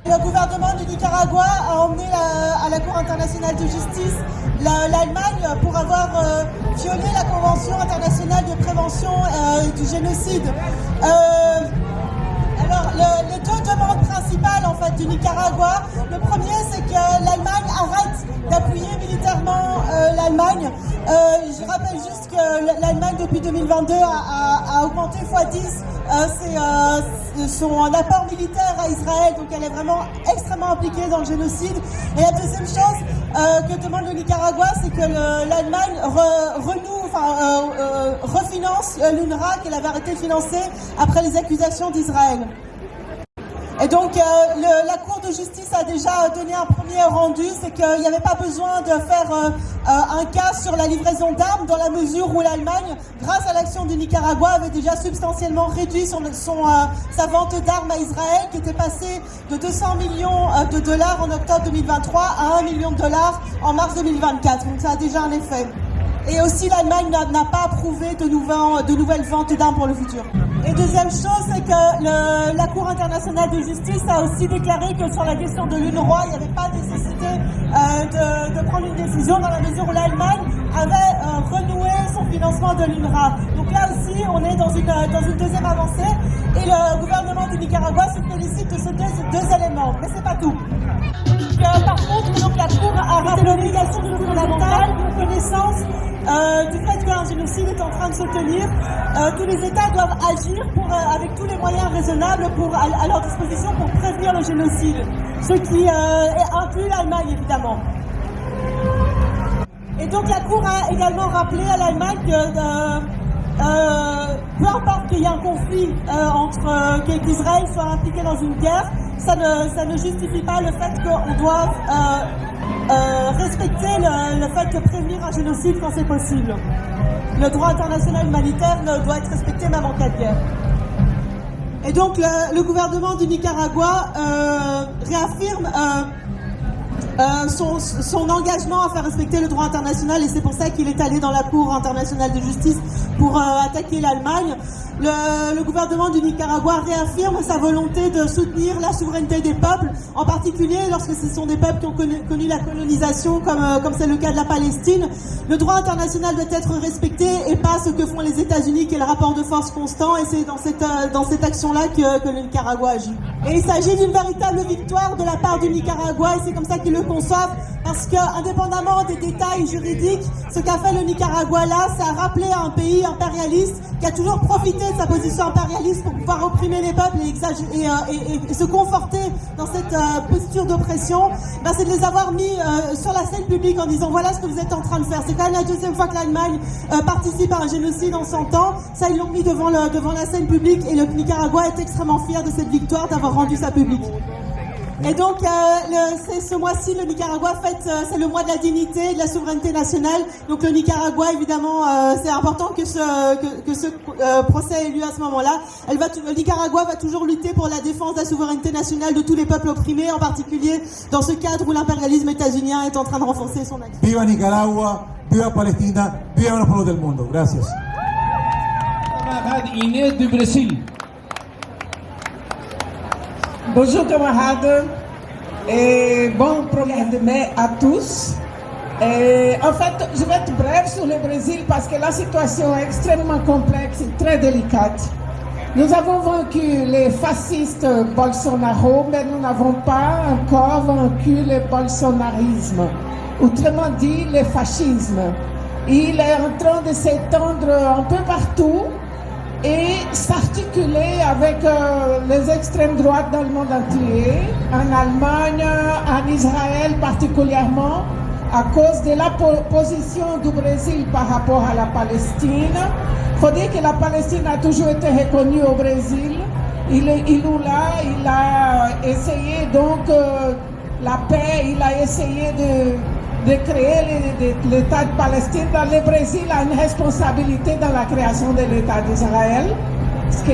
Le gouvernement du Nicaragua a emmené à la Cour internationale de justice l'Allemagne pour avoir violé la Convention internationale de prévention du génocide. Alors, les deux demandes principales en fait du Nicaragua, le premier c'est que l'Allemagne arrête d'appuyer militairement l'Allemagne. Je rappelle juste que l'Allemagne depuis 2022 a augmenté x10 son apport militaire à Israël, donc elle est vraiment extrêmement impliquée dans le génocide. Et la deuxième chose que demande le Nicaragua, c'est que l'Allemagne refinance l'UNRWA qu'elle avait arrêté de financer après les accusations d'Israël. Et donc la Cour de justice a déjà donné un premier rendu, c'est qu'il n'y avait pas besoin de faire un cas sur la livraison d'armes dans la mesure où l'Allemagne, grâce à l'action du Nicaragua, avait déjà substantiellement réduit sa vente d'armes à Israël, qui était passée de 200 millions de dollars en octobre 2023 à 1 million de dollars en mars 2024. Donc ça a déjà un effet. Et aussi l'Allemagne n'a pas approuvé de nouvelles ventes d'armes pour le futur. Et deuxième chose, c'est que la Cour internationale de justice a aussi déclaré que sur la question de l'UNRWA, il n'y avait pas nécessité de prendre une décision dans la mesure où l'Allemagne avait renoué son financement de l'UNRWA. Donc là aussi, on est dans une deuxième avancée et le gouvernement du Nicaragua se félicite de ces deux éléments. Mais c'est pas tout. Par contre, donc, la Cour a rappelé l'obligation de fondamentale de connaissance du fait qu'un génocide est en train de se tenir. Tous les États doivent agir avec tous les moyens raisonnables à leur disposition pour prévenir le génocide, ce qui inclut l'Allemagne évidemment. Et donc la Cour a également rappelé à l'Allemagne que peu importe qu'il y ait un conflit qu'Israël soit impliqué dans une guerre, ça ne justifie pas le fait qu'on doit respecter le fait de prévenir un génocide quand c'est possible. Le droit international humanitaire doit être respecté même en cas de guerre. Et donc le gouvernement du Nicaragua réaffirme son engagement à faire respecter le droit international et c'est pour ça qu'il est allé dans la Cour internationale de justice pour attaquer l'Allemagne. Le gouvernement du Nicaragua réaffirme sa volonté de soutenir la souveraineté des peuples, en particulier lorsque ce sont des peuples qui ont connu la colonisation, comme c'est le cas de la Palestine. Le droit international doit être respecté et pas ce que font les États-Unis, qui est le rapport de force constant, et c'est dans cette action-là que le Nicaragua agit. Et il s'agit d'une véritable victoire de la part du Nicaragua, et c'est comme ça qu'ils le conçoivent, parce que, indépendamment des détails juridiques, ce qu'a fait le Nicaragua là, c'est à rappeler à un pays impérialiste qui a toujours profité de sa position impérialiste pour pouvoir opprimer les peuples et se conforter dans cette posture d'oppression, c'est de les avoir mis sur la scène publique en disant voilà ce que vous êtes en train de faire. C'est quand même la deuxième fois que l'Allemagne participe à un génocide en 100 ans. Ça, ils l'ont mis devant la scène publique et le Nicaragua est extrêmement fier de cette victoire, d'avoir rendu ça public. Et donc, ce mois-ci, le Nicaragua fête, c'est le mois de la dignité et de la souveraineté nationale. Donc, le Nicaragua, évidemment, c'est important que ce procès ait lieu à ce moment-là. Le Nicaragua va toujours lutter pour la défense de la souveraineté nationale de tous les peuples opprimés, en particulier dans ce cadre où l'impérialisme états-unien est en train de renforcer son action. Viva Nicaragua, viva Palestina, viva los pueblos del mundo. Gracias. Inês du Brésil. Bonjour camarades et bon 1er mai à tous. En fait, je vais être brève sur le Brésil parce que la situation est extrêmement complexe et très délicate. Nous avons vaincu les fascistes Bolsonaro, mais nous n'avons pas encore vaincu le bolsonarisme, autrement dit le fascisme. Il est en train de s'étendre un peu partout et s'articuler avec les extrêmes droites dans le monde entier, en Allemagne, en Israël particulièrement, à cause de la position du Brésil par rapport à la Palestine. Il faut dire que la Palestine a toujours été reconnue au Brésil. Il a essayé donc la paix, il a essayé de créer l'État de Palestine. Dans le Brésil a une responsabilité dans la création de l'État d'Israël. Parce que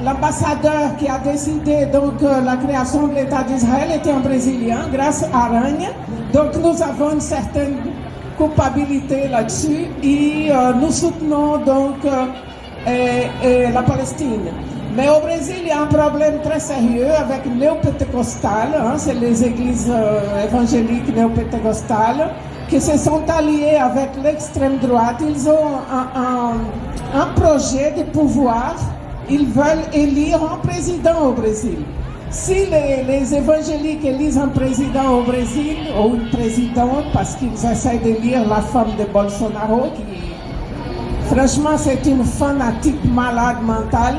l'ambassadeur qui a décidé donc la création de l'État d'Israël était un Brésilien, grâce à Aranha. Donc nous avons une certaine culpabilité là-dessus et nous soutenons donc la Palestine. Mais au Brésil, il y a un problème très sérieux avec le néopétecostal, c'est les églises évangéliques néopétecostales qui se sont alliées avec l'extrême droite. Ils ont un projet de pouvoir. Ils veulent élire un président au Brésil. Si les évangéliques élisent un président au Brésil, ou une présidente, parce qu'ils essaient d'élire la femme de Bolsonaro, qui, franchement, c'est une fanatique malade mentale,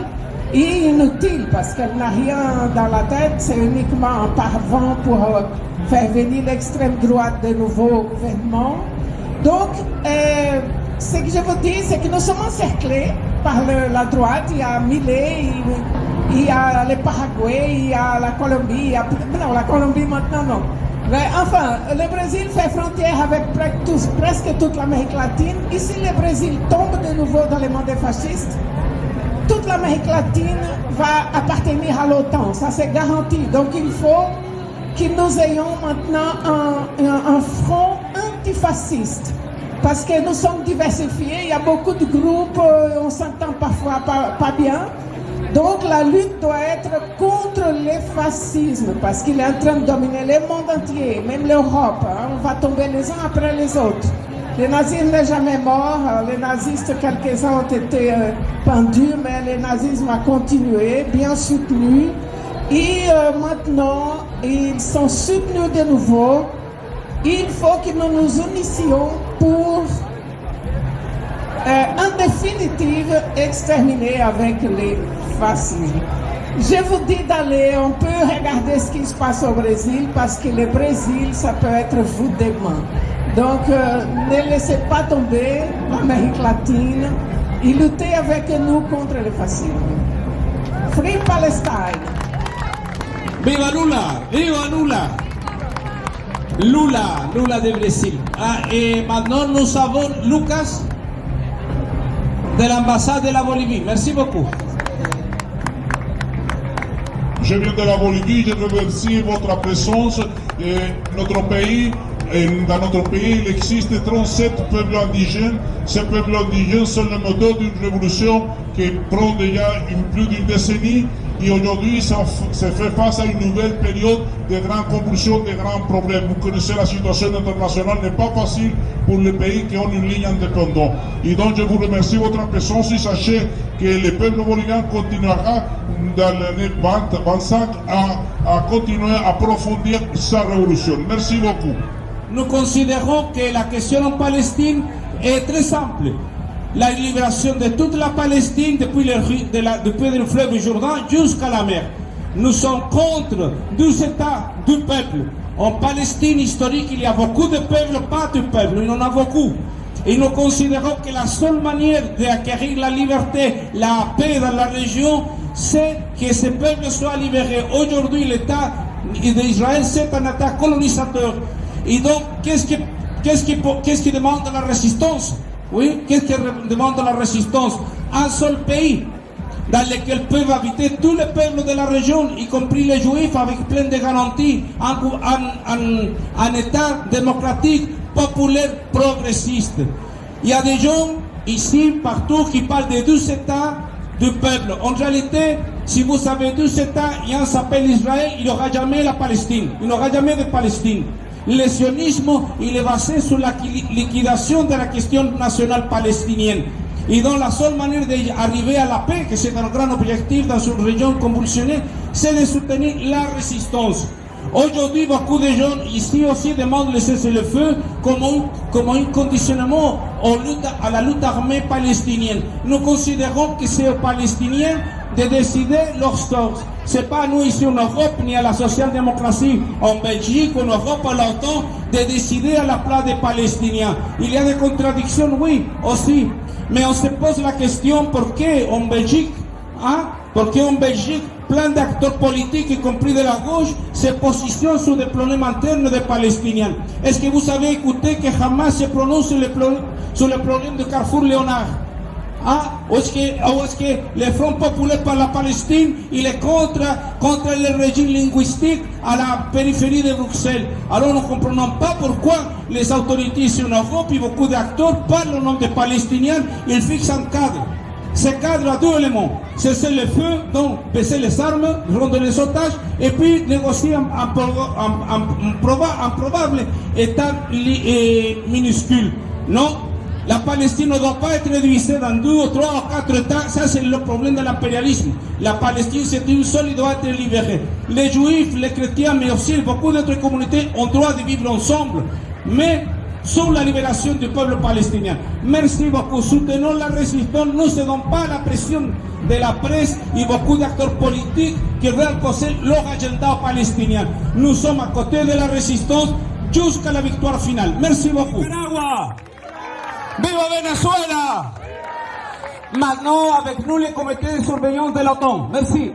et inutile, parce qu'elle n'a rien dans la tête, c'est uniquement un paravent pour faire venir l'extrême droite de nouveau au gouvernement. Donc, ce que je vous dis, c'est que nous sommes encerclés par la droite. Il y a Milei, il y a le Paraguay, il y a la Colombie, non, la Colombie maintenant non. Mais enfin, le Brésil fait frontière avec presque toute l'Amérique latine. Et si le Brésil tombe de nouveau dans les mains des fascistes, toute l'Amérique latine va appartenir à l'OTAN, ça c'est garanti. Donc il faut que nous ayons maintenant un front antifasciste. Parce que nous sommes diversifiés, il y a beaucoup de groupes, on s'entend parfois pas bien. Donc la lutte doit être contre le fascisme, parce qu'il est en train de dominer le monde entier, même l'Europe. On va tomber les uns après les autres. Le nazisme n'est jamais mort, les nazistes, quelques-uns ont été pendus, mais le nazisme a continué, bien soutenu. Et maintenant, ils sont soutenus de nouveau. Il faut que nous nous unissions pour, en définitive, exterminer avec les fascistes. Je vous dis d'aller, on peut regarder ce qui se passe au Brésil, parce que le Brésil, ça peut être vous demain. Donc, ne laissez pas tomber l'Amérique latine et luttez avec nous contre le fascisme. Free Palestine! Viva Lula! Viva Lula! Lula de Brésil. Et maintenant, nous avons Lucas de l'ambassade de la Bolivie. Merci beaucoup. Je viens de la Bolivie, je remercie votre présence. Notre pays, dans notre pays, il existe 37 peuples indigènes. Ces peuples indigènes sont le moteur d'une révolution qui prend déjà plus d'une décennie. Et aujourd'hui, ça fait face à une nouvelle période de grandes convulsions, de grands problèmes. Vous connaissez la situation internationale, n'est pas facile pour les pays qui ont une ligne indépendante. Et donc, je vous remercie de votre présence et sachez que le peuple bolivien continuera dans l'année 2025 à continuer à approfondir sa révolution. Merci beaucoup. Nous considérons que la question en Palestine est très simple. La libération de toute la Palestine depuis le fleuve Jourdain jusqu'à la mer. Nous sommes contre 12 États du peuple. En Palestine historique, il y a beaucoup de peuples, pas de peuple, il y en a beaucoup. Et nous considérons que la seule manière d'acquérir la liberté, la paix dans la région, c'est que ces peuples soient libérés. Aujourd'hui, l'État d'Israël, c'est un État colonisateur. Et donc, qu'est-ce qui demande la résistance? Oui, qu'est-ce que demande la résistance? Un seul pays dans lequel peuvent habiter tous les peuples de la région, y compris les juifs, avec plein de garanties, un État démocratique, populaire, progressiste. Il y a des gens ici, partout, qui parlent de 12 États du peuple. En réalité, si vous avez 12 États, il y a un s'appelle Israël, il n'y aura jamais la Palestine. Il n'y aura jamais de Palestine. Le sionisme, il est basé sur la liquidation de la question nationale palestinienne. Et donc la seule manière d'arriver à la paix, que c'est un grand objectif dans une région convulsionnée, c'est de soutenir la résistance. Aujourd'hui, beaucoup de gens ici aussi demandent le cessez-le-feu comme un conditionnement à la lutte armée palestinienne. Nous considérons que c'est aux Palestiniens de décider leur sort. Ce n'est pas à nous ici en Europe, ni à la social-démocratie en Belgique, en Europe, à l'OTAN, de décider à la place des Palestiniens. Il y a des contradictions, oui, aussi. Mais on se pose la question, pourquoi en Belgique, plein d'acteurs politiques, y compris de la gauche, se positionnent sur des problèmes internes des Palestiniens? Est-ce que vous avez écouté que Hamas se prononce sur le problème de Carrefour Léonard? Ou est-ce que le Front populaire par la Palestine, il est contre le régime linguistique à la périphérie de Bruxelles? Alors nous ne comprenons pas pourquoi les autorités ici en Europe et beaucoup d'acteurs parlent au nom des Palestiniens, ils fixent un cadre. se cadre à deux éléments. Cesser le feu, donc baisser les armes, rendre les otages, et puis négocier un probable État minuscule. Non, la Palestine ne doit pas être divisée dans 2 ou 3 ou 4 États. Ça, c'est le problème de l'impérialisme. La Palestine, c'est une seule, il doit être libérée. Les Juifs, les chrétiens, mais aussi beaucoup d'autres communautés ont droit de vivre ensemble. Mais sur la libération du peuple palestinien. Merci beaucoup. Soutenons la résistance. Ne cédons pas à la pression de la presse et beaucoup d'acteurs politiques qui veulent imposer leur agenda palestinien. Nous sommes à côté de la résistance jusqu'à la victoire finale. Merci beaucoup. Nicaragua. Viva Venezuela. Maintenant, avec nous, les comités de surveillance de l'OTAN. Merci.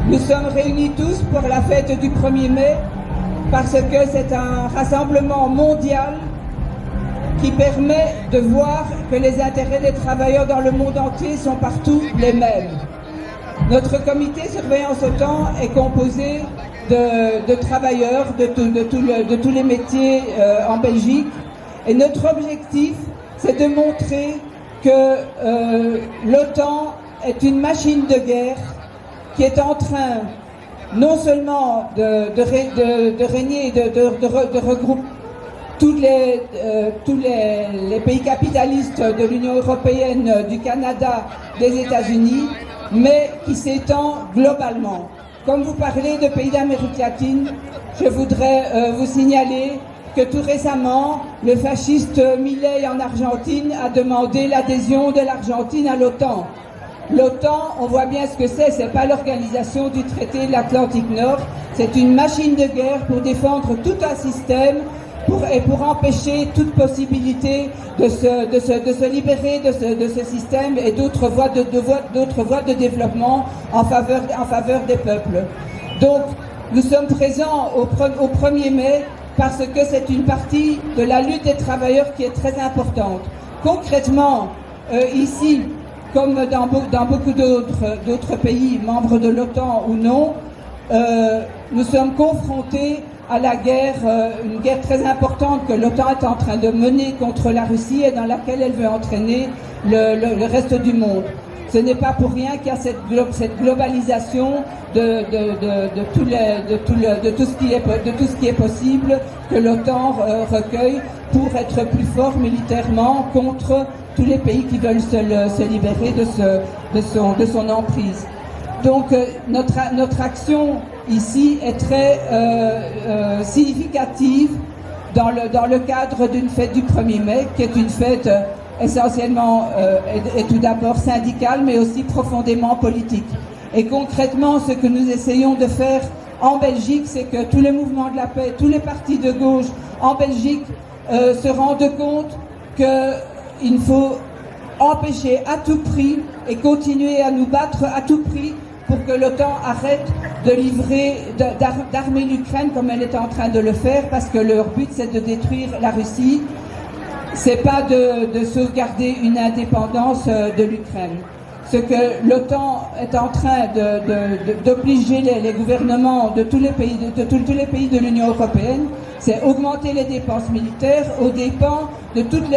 Nous sommes réunis tous pour la fête du 1er mai parce que c'est un rassemblement mondial qui permet de voir que les intérêts des travailleurs dans le monde entier sont partout les mêmes. Notre comité surveillance OTAN est composé de travailleurs de tous les métiers en Belgique et notre objectif c'est de montrer que l'OTAN est une machine de guerre qui est en train non seulement de régner et de regrouper tous les pays capitalistes de l'Union européenne, du Canada, des États-Unis, mais qui s'étend globalement. Comme vous parlez de pays d'Amérique latine, je voudrais vous signaler que tout récemment, le fasciste Milei en Argentine a demandé l'adhésion de l'Argentine à l'OTAN. L'OTAN, on voit bien ce que c'est pas l'organisation du traité de l'Atlantique Nord, c'est une machine de guerre pour défendre tout un système et pour empêcher toute possibilité de se libérer de ce système et d'autres voies de développement en faveur des peuples. Donc, nous sommes présents au 1er mai parce que c'est une partie de la lutte des travailleurs qui est très importante. Concrètement, ici, comme dans beaucoup d'autres pays, membres de l'OTAN ou non, nous sommes confrontés à la guerre, une guerre très importante que l'OTAN est en train de mener contre la Russie et dans laquelle elle veut entraîner le reste du monde. Ce n'est pas pour rien qu'il y a cette globalisation de tout ce qui est possible que l'OTAN recueille pour être plus fort militairement contre tous les pays qui veulent se libérer de son emprise. Donc notre action ici est très significative dans le cadre d'une fête du 1er mai, qui est une fête essentiellement et tout d'abord syndicale, mais aussi profondément politique. Et concrètement, ce que nous essayons de faire en Belgique, c'est que tous les mouvements de la paix, tous les partis de gauche en Belgique se rendent compte qu'il faut empêcher à tout prix et continuer à nous battre à tout prix pour que l'OTAN arrête de d'armer l'Ukraine comme elle est en train de le faire, parce que leur but c'est de détruire la Russie, c'est pas de sauvegarder une indépendance de l'Ukraine. Ce que l'OTAN est en train d'obliger les gouvernements de tous les pays de l'Union européenne, c'est augmenter les dépenses militaires aux dépens de toutes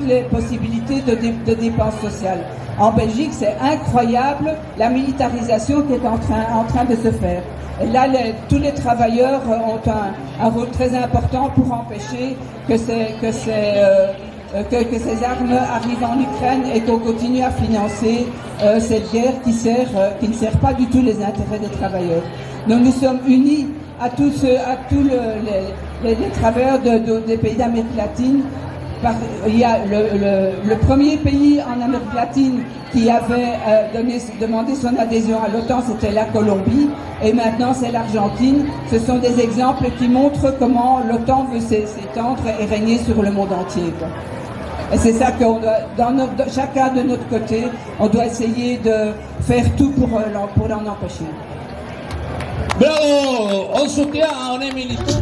les possibilités de dépenses sociales. En Belgique, c'est incroyable la militarisation qui est en train de se faire. Et là, tous les travailleurs ont un rôle très important pour empêcher que ces armes arrivent en Ukraine et qu'on continue à financer cette guerre qui ne sert pas du tout les intérêts des travailleurs. Donc nous sommes unis à tous les travailleurs des pays d'Amérique latine. Il y a le premier pays en Amérique latine qui avait demandé son adhésion à l'OTAN, c'était la Colombie, et maintenant c'est l'Argentine. Ce sont des exemples qui montrent comment l'OTAN veut s'étendre et régner sur le monde entier, quoi. Et c'est ça qu'on doit, chacun de notre côté, on doit essayer de faire tout pour l'en empêcher. Bravo, on soutient, on est militant.